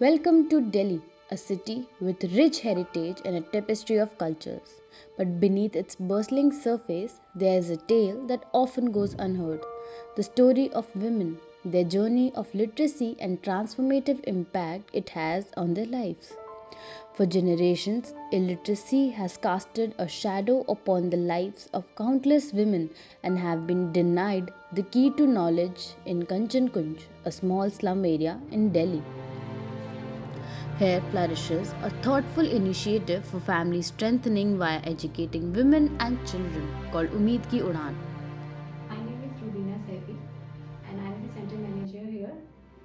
Welcome to Delhi, a city with rich heritage and a tapestry of cultures. But beneath its bustling surface, there is a tale that often goes unheard, the story of women, their journey of literacy and transformative impact it has on their lives. For generations, illiteracy has casted a shadow upon the lives of countless women and have been denied the key to knowledge in Kanchan Kunj, a small slum area in Delhi. Here flourishes a thoughtful initiative for family strengthening via educating women and children called Umeed Ki Udaan. My name is Rubina Saifi and I am the center manager here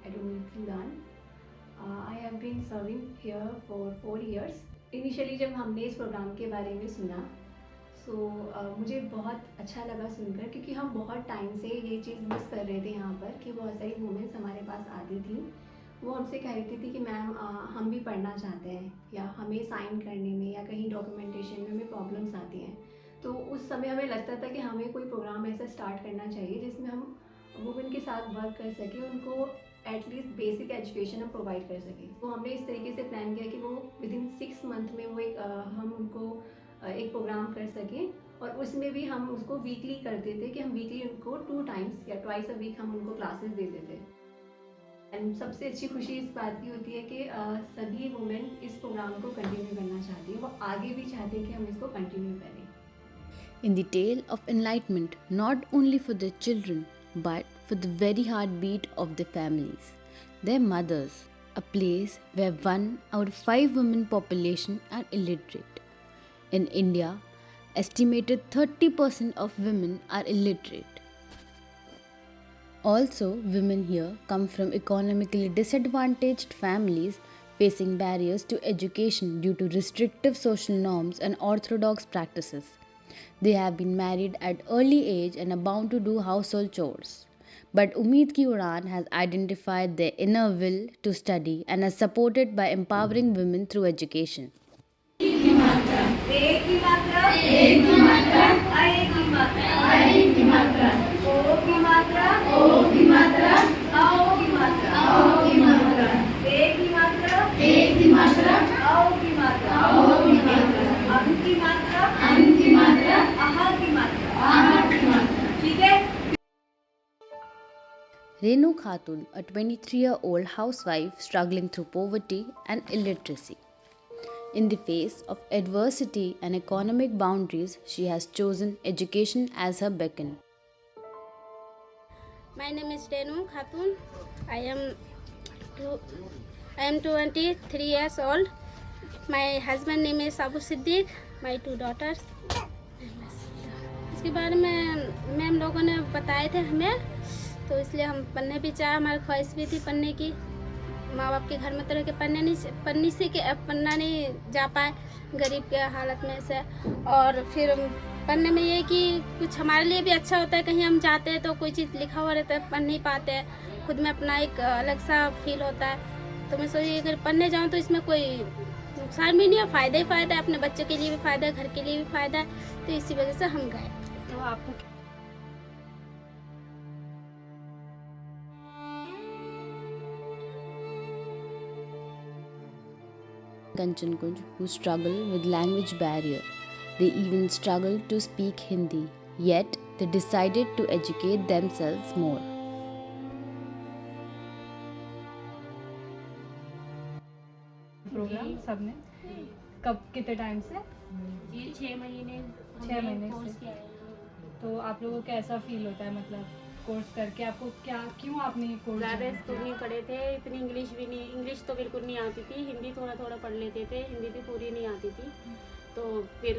at Umeed Sudan. I have been serving here for 4 years. Initially जब हमने इस programme के बारे में सुना मुझे बहुत अच्छा लगा सुनकर, क्योंकि हम बहुत टाइम से ये चीज़ मिस कर रहे थे यहाँ पर कि बहुत सारी वुमेन्स हमारे पास आती थी। वो हमसे कह रही थी कि मैम हम भी पढ़ना चाहते हैं या हमें साइन करने में या कहीं डॉक्यूमेंटेशन में हमें प्रॉब्लम्स आती हैं। तो उस समय हमें लगता था कि हमें कोई प्रोग्राम ऐसा स्टार्ट करना चाहिए जिसमें हम वुमेन के साथ वर्क कर सकें, उनको एटलीस्ट बेसिक एजुकेशन हम प्रोवाइड कर सकें। तो हमने इस तरीके से प्लान किया कि वो विदिन 6 मंथ में वो हम उनको एक प्रोग्राम कर सकें, और उसमें भी हम उसको वीकली करते थे कि हम वीकली उनको 2 टाइम्स या ट्वाइस अ वीक हम उनको क्लासेस देते थे। एंड सबसे अच्छी खुशी इस बात की होती है कि सभी वुमेन इस प्रोग्राम को कंटिन्यू करना चाहती है, वो आगे भी चाहती है कि हम इसको कंटिन्यू करें। In the tale of enlightenment, not only for their children, but for the very heartbeat of their families, their mothers, a place where 1 out of 5 women population are illiterate. In India, estimated 30% of women are illiterate. Also, women here come from economically disadvantaged families facing barriers to education due to restrictive social norms and orthodox practices. They have been married at early age and are bound to do household chores. But Umeed Ki Udaan has identified their inner will to study and is supported by empowering women through education. एक ही मात्रा, एक ही मात्रा, एक ही मात्रा, एक की मात्रा, ओ की मात्रा, ओ की मात्रा, आओ की मात्रा, आओ की मात्रा, एक की मात्रा, एक की मात्रा, आओ की मात्रा, आओ की मात्रा, अम की मात्रा, अम की मात्रा, आहा की मात्रा, आहा की मात्रा। ठीक है? Renu Khatun, a 23-year-old housewife struggling through poverty and illiteracy. In the face of adversity and economic boundaries, she has chosen education as her beacon. My name is Renu Khatun. I am 23 years old. My husband name is Abu Siddiq. My 2 daughters. इसके बारे में ma'am लोगों ने बताए थे हमें, तो इसलिए हम पढ़ने भी चाहे, हमारी ख्वाहिश भी थी पढ़ने की। माँ बाप के घर में तरह के पढ़ना नहीं जा पाए गरीब के हालत में से, और फिर पढ़ने में ये कि कुछ हमारे लिए भी अच्छा होता है, कहीं हम जाते हैं तो कोई चीज़ लिखा हुआ रहता है, पढ़ नहीं पाते हैं, खुद में अपना एक अलग सा फील होता है। तो मैं सोची अगर पढ़ने जाऊँ तो इसमें कोई नुकसान भी नहीं है, फ़ायदा ही फ़ायदा है, अपने बच्चे के लिए भी फ़ायदा है, घर के लिए भी फ़ायदा है, तो इसी वजह से हम गए। तो आपको Kanchan Kunj who struggle with language barrier. They even struggle to speak Hindi, yet they decided to educate themselves more. Programme सबने कब कितने टाइम से? ये 6 महीने 6 महीने कोर्स से। किया है। तो आप लोगों को कैसा फील होता है, मतलब कोर्स करके आपको क्यों आपने ये कोर्स ज़्यादा ज्वाइन स्कूल किया? नहीं पढ़े थे, इतनी इंग्लिश भी नहीं, इंग्लिश तो बिल्कुल नहीं आती थी, हिंदी थोड़ा थोड़ा पढ़ लेते थे, हिंदी भी पूरी नहीं आती थी। तो फिर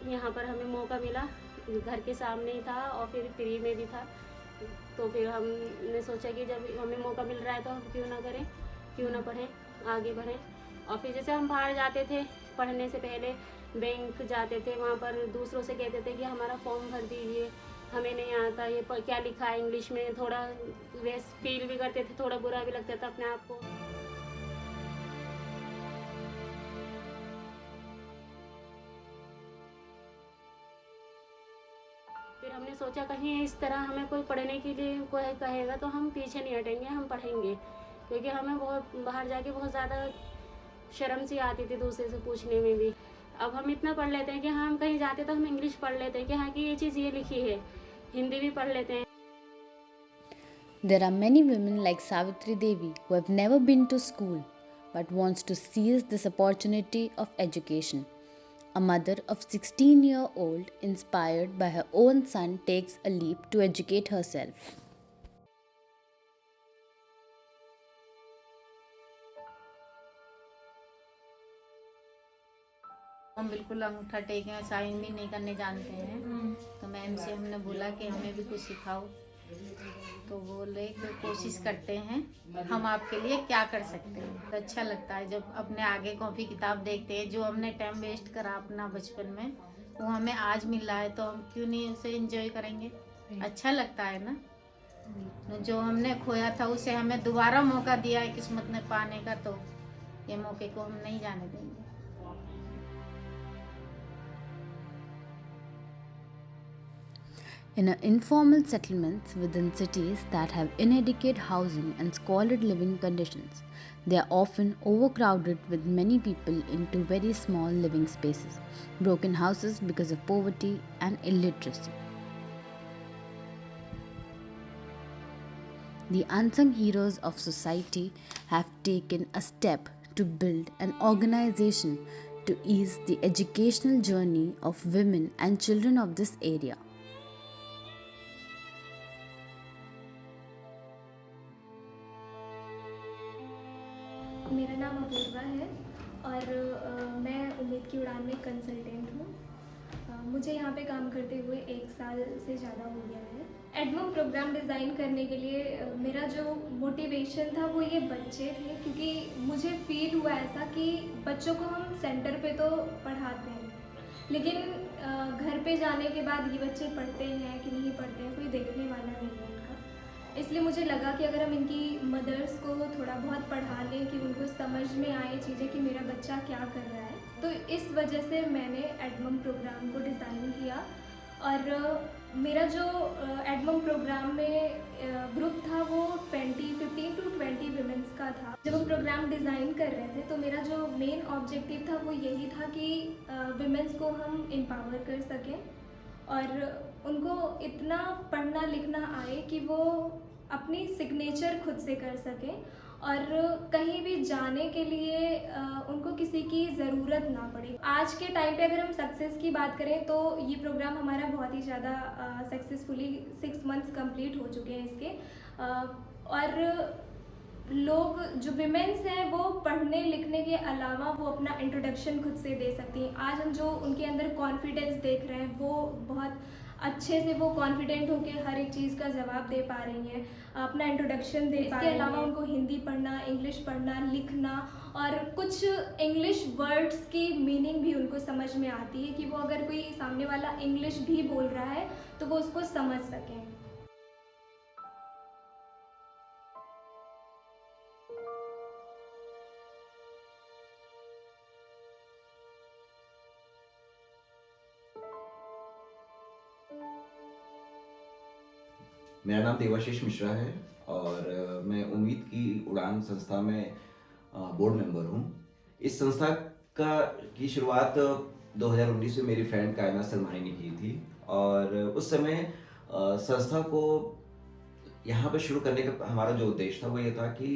यहाँ पर हमें मौका मिला, घर के सामने ही था और फिर फ्री में भी था। तो फिर हमने सोचा कि जब हमें मौका मिल रहा है तो हम क्यों ना करें, क्यों ना पढ़ें, आगे बढ़ें। और फिर जैसे हम बाहर जाते थे पढ़ने से पहले, बैंक जाते थे, वहाँ पर दूसरों से कहते थे कि हमारा फॉर्म भर दीजिए, हमें नहीं आता ये क्या लिखा है इंग्लिश में, थोड़ा वैसे फील भी करते थे, थोड़ा बुरा भी लगता था अपने आप को। फिर हमने सोचा कहीं इस तरह हमें कोई पढ़ने के लिए कोई कहेगा तो हम पीछे नहीं हटेंगे, हम पढ़ेंगे, क्योंकि हमें बहुत बाहर जाके बहुत ज़्यादा शर्म सी आती थी दूसरे से पूछने में भी। अब हम इतना पढ़ लेते हैं कि हाँ, हम कहीं जाते तो हम इंग्लिश पढ़ लेते हैं कि हाँ कि ये चीज़ ये लिखी है, हिंदी भी पढ़ लेते हैं। There are many women like Savitri Devi who have never been to school but wants to seize this opportunity of education. A mother of 16-year-old inspired by her own son takes a leap to educate herself. हम बिल्कुल अंगूठा टेके sign भी नहीं करने जानते हैं, तो मैम से हमने बोला कि हमें भी कुछ सिखाओ, तो बोले कि कोशिश करते हैं, हम आपके लिए क्या कर सकते हैं। तो अच्छा लगता है जब अपने आगे कॉपी किताब देखते हैं, जो हमने टाइम वेस्ट करा अपना बचपन में वो हमें आज मिल रहा है, तो हम क्यों नहीं उसे एंजॉय करेंगे। अच्छा लगता है ना, जो हमने खोया था उसे हमें दोबारा मौका दिया है किस्मत ने पाने का, तो ये मौके को हम नहीं जाने देंगे। In informal settlements within cities that have inadequate housing and squalid living conditions, they are often overcrowded with many people into very small living spaces, broken houses because of poverty and illiteracy. The unsung heroes of society have taken a step to build an organization to ease the educational journey of women and children of this area. मेरा नाम अपूर्वा है और मैं उम्मीद की उड़ान में consultant हूँ। मुझे यहाँ पे काम करते हुए 1 साल से ज़्यादा हो गया है। एडमम प्रोग्राम डिज़ाइन करने के लिए मेरा जो मोटिवेशन था वो ये बच्चे थे, क्योंकि मुझे फील हुआ ऐसा कि बच्चों को हम सेंटर पे तो पढ़ाते हैं, लेकिन घर पे जाने के बाद ये बच्चे पढ़ते हैं कि नहीं पढ़ते हैं कोई देखने वाला नहीं है इनका। इसलिए मुझे लगा कि अगर हम इनकी मदर्स को थोड़ा बहुत पढ़ा लें कि उनको समझ में आए चीज़ें कि मेरा बच्चा क्या कर रहा है, तो इस वजह से मैंने एडमम प्रोग्राम को डिज़ाइन किया। और मेरा जो एडमम प्रोग्राम में ग्रुप था वो 15 to 20 वुमेन्स का था। जब हम प्रोग्राम डिज़ाइन कर रहे थे तो मेरा जो मेन ऑब्जेक्टिव था वो यही था कि वुमेन्स को हम एम्पावर कर सकें और उनको इतना पढ़ना लिखना आए कि वो अपनी सिग्नेचर खुद से कर सकें और कहीं भी जाने के लिए उनको किसी की ज़रूरत ना पड़े। आज के टाइम पे अगर हम सक्सेस की बात करें तो ये प्रोग्राम हमारा बहुत ही ज़्यादा सक्सेसफुली 6 मंथ्स कंप्लीट हो चुके हैं इसके। और लोग जो विमेंस हैं वो पढ़ने लिखने के अलावा वो अपना इंट्रोडक्शन खुद से दे सकती हैं। आज हम जो उनके अंदर कॉन्फिडेंस देख रहे हैं वो बहुत अच्छे से वो कॉन्फिडेंट होकर हर एक चीज़ का जवाब दे पा रही हैं, अपना इंट्रोडक्शन दे पा रही हैं। इसके अलावा उनको हिंदी पढ़ना, इंग्लिश पढ़ना, लिखना और कुछ इंग्लिश वर्ड्स की मीनिंग भी उनको समझ में आती है कि वो अगर कोई सामने वाला इंग्लिश भी बोल रहा है तो वो उसको समझ सकें। मेरा नाम देवाशीष मिश्रा है और मैं उम्मीद की उड़ान संस्था में बोर्ड मेंबर हूँ। इस संस्था की शुरुआत 2019 में मेरी फ्रेंड कायनात सलमानी ने की थी और उस समय संस्था को यहाँ पर शुरू करने का हमारा जो उद्देश्य था वो ये था कि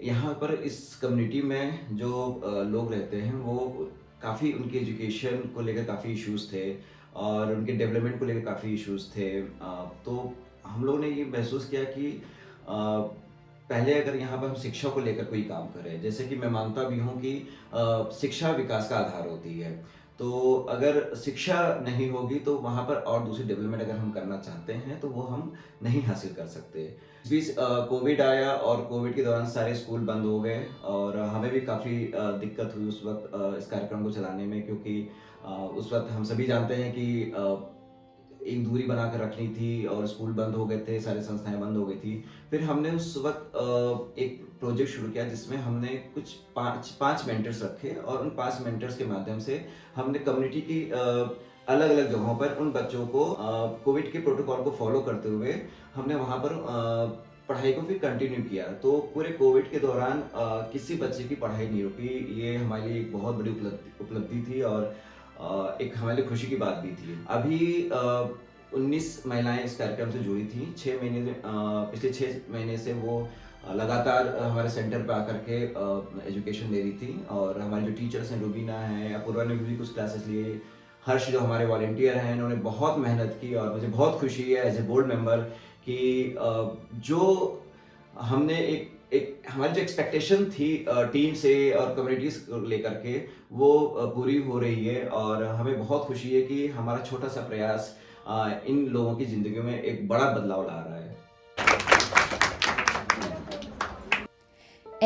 यहाँ पर इस कम्युनिटी में जो लोग रहते हैं वो काफ़ी उनकी एजुकेशन को लेकर काफ़ी इश्यूज थे और उनके डेवलपमेंट को लेकर काफ़ी इश्यूज थे। तो हम लोगों ने ये महसूस किया कि पहले अगर यहाँ पर हम शिक्षा को लेकर कोई काम करें, जैसे कि मैं मानता भी हूँ कि शिक्षा विकास का आधार होती है, तो अगर शिक्षा नहीं होगी तो वहाँ पर और दूसरी डेवलपमेंट अगर हम करना चाहते हैं तो वो हम नहीं हासिल कर सकते। इस बीच कोविड आया और कोविड के दौरान सारे स्कूल बंद हो गए और हमें भी काफ़ी दिक्कत हुई उस वक्त इस कार्यक्रम को चलाने में, क्योंकि उस वक्त हम सभी जानते हैं कि एक दूरी बनाकर रखनी थी और स्कूल बंद हो गए थे, सारी संस्थाएं बंद हो गई थी। फिर हमने उस वक्त एक प्रोजेक्ट शुरू किया जिसमें हमने कुछ पाँच मेंटर्स रखे और उन 5 मेंटर्स के माध्यम से हमने कम्युनिटी की अलग अलग जगहों पर उन बच्चों को कोविड के प्रोटोकॉल को फॉलो करते हुए हमने वहाँ पर पढ़ाई को फिर कंटिन्यू किया। तो पूरे कोविड के दौरान किसी बच्चे की पढ़ाई नहीं रुकी। ये हमारे लिए एक बहुत बड़ी उपलब्धि थी और एक हमारे लिए खुशी की बात भी थी। अभी 19 महिलाएं इस कार्यक्रम से जुड़ी थी। पिछले 6 महीने से वो लगातार हमारे सेंटर पे आकर के एजुकेशन दे रही थी और हमारे जो टीचर्स हैं, रुबीना हैं, अपूर्वा ने भी कुछ क्लासेस लिए, हर्ष जो हमारे वॉलंटियर हैं, इन्होंने बहुत मेहनत की और मुझे बहुत खुशी है एज ए बोर्ड मेंबर कि जो हमने एक हमारी जो एक्सपेक्टेशन थी टीम से और कम्युनिटीज को लेकर के वो पूरी हो रही है और हमें बहुत खुशी है कि हमारा छोटा सा प्रयास इन लोगों की जिंदगी में एक बड़ा बदलाव ला रहा है।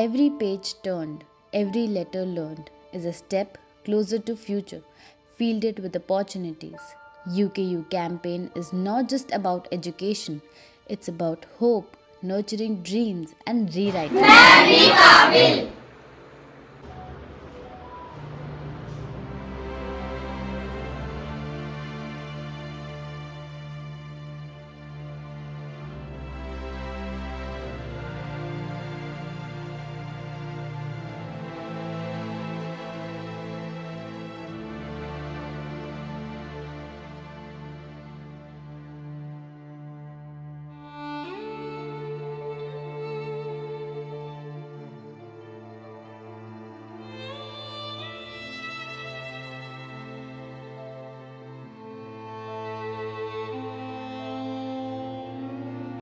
Every page turned, every letter learned is a step closer to future, filled with opportunities. UKU campaign is not just about education, it's about hope, nurturing dreams and rewriting.